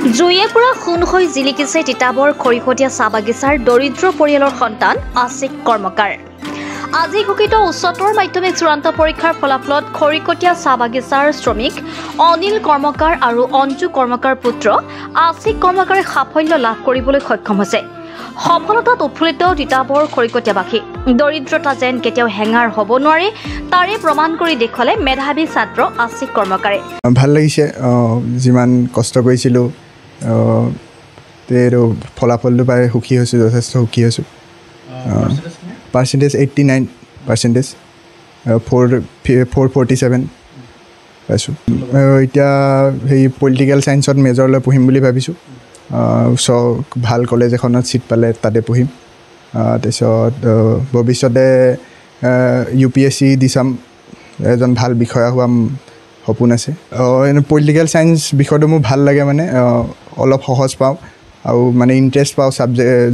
জুয়ে পুৰা খুন হৈ জিলিকিছে তিতাবৰ খৰিকটীয়া চাহ বাগিচাৰ দৰিদ্ৰ পৰিয়ালৰ সন্তান আশিক কৰ্মকাৰ। আজি ঘোষিত উচ্চতৰ মাধ্যমিক চূড়ান্ত পৰীক্ষাৰ ফলাফলত খৰিকটীয়া চাহ বাগিচাৰ শ্ৰমিক অনিল কৰ্মকাৰ আৰু অঞ্জু কৰ্মকাৰ পুত্ৰ আশিক কৰ্মকাৰে সাফল্য লাভ কৰিবলৈ সক্ষম হৈছে। সফলতাত উৎফুল্লিত তিতাবৰ খৰিকটীয়াবাসী। দৰিদ্ৰতা যেন কেতিয়াও হেঙাৰ হ'ব নোৱাৰে তাৰে প্ৰমাণ কৰি দেখুৱালে মেধাৱী ছাত্ৰ আশিক কৰ্মকাৰে। ভাল লাগিছে যিমান কষ্ট কৰিছিলোঁ ফলাফলটো পাই সুখী হৈছোঁ, যথেষ্ট সুখী হৈছোঁ। পাৰ্চেণ্টেজ 89%, 447 পাইছোঁ। এতিয়া সেই পলিটিকেল ছায়েন্সত মেজৰ লৈ পঢ়িম বুলি ভাবিছোঁ। ভাল কলেজ এখনত ছিট পালে তাতে পঢ়িম। তাৰপিছত ভৱিষ্যতে UPSC দি চাম, এজন ভাল বিষয়া হোৱা সপোন আছে। পলিটিকেল ছায়েন্স বিষয়টো মোৰ ভাল লাগে, মানে অলপ সহজ পাওঁ আৰু মানে ইণ্টাৰেষ্ট পাওঁ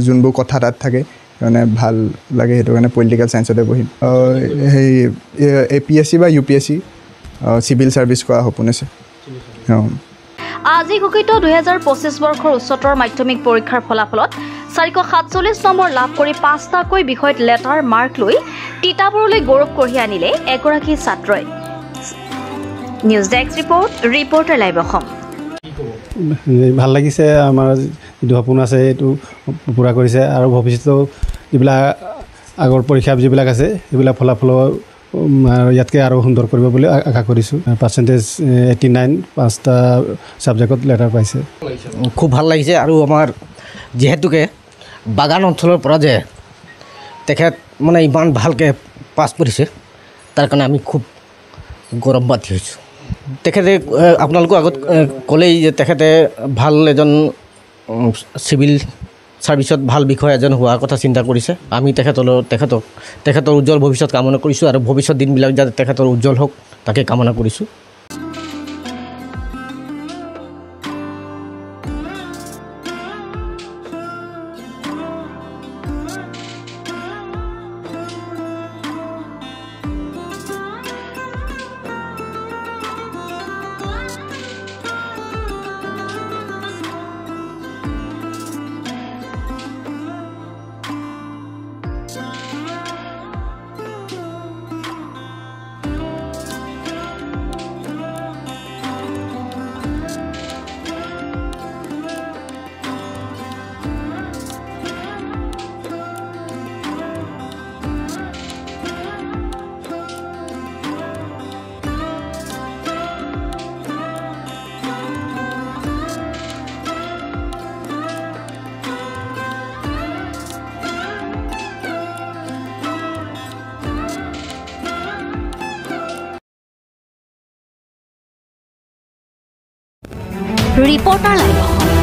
যোনবোৰ কথা তাত থাকে, মানে ভাল লাগে, সেইটো কাৰণে পলিটিকেল ছায়েন্সতে পঢ়িম। সেই APSC বা UPSC চিভিল ছাৰ্ভিচ কৰা সপোন আছে। আজি ঘোষিত 2025 বৰ্ষৰ উচ্চতৰ মাধ্যমিক পৰীক্ষাৰ ফলাফলত 447 নম্বৰ লাভ কৰি 5টাকৈ বিষয়ত লেটাৰ মাৰ্ক লৈ তিতাবৰলৈ গৌৰৱ কঢ়িয়াই আনিলে এগৰাকী ছাত্ৰই। News desk report, reporter live Assam. ভাল লাগিছে, আমাৰ যিটো সপোন আছে এইটো পূৰা কৰিছে আৰু ভৱিষ্যতেও যিবিলাক আগৰ পৰীক্ষা যিবিলাক আছে সেইবিলাক ফলাফল ইয়াতকৈ আৰু সুন্দৰ কৰিব বুলি আশা কৰিছোঁ। পাৰ্চেণ্টেজ 89, 5টা ছাবজেক্টত লেটাৰ পাইছে। খুব ভাল লাগিছে আৰু আমাৰ যিহেতুকে বাগান অঞ্চলৰ পৰা যে তেখেত মানে ইমান ভালকৈ পাছ কৰিছে তাৰ কাৰণে আমি খুব গৌৰৱান্বিত হৈছোঁ। তেখেতে আপোনালোকৰ আগত ক'লেই যে তেখেতে ভাল এজন চিভিল ছাৰ্ভিচত ভাল বিষয়া এজন হোৱাৰ কথা চিন্তা কৰিছে। আমি তেখেতৰ উজ্জ্বল ভৱিষ্যত কামনা কৰিছোঁ আৰু ভৱিষ্যত দিনবিলাক যাতে তেখেতৰ উজ্জ্বল হওক তাকে কামনা কৰিছোঁ। Reporter live Assam.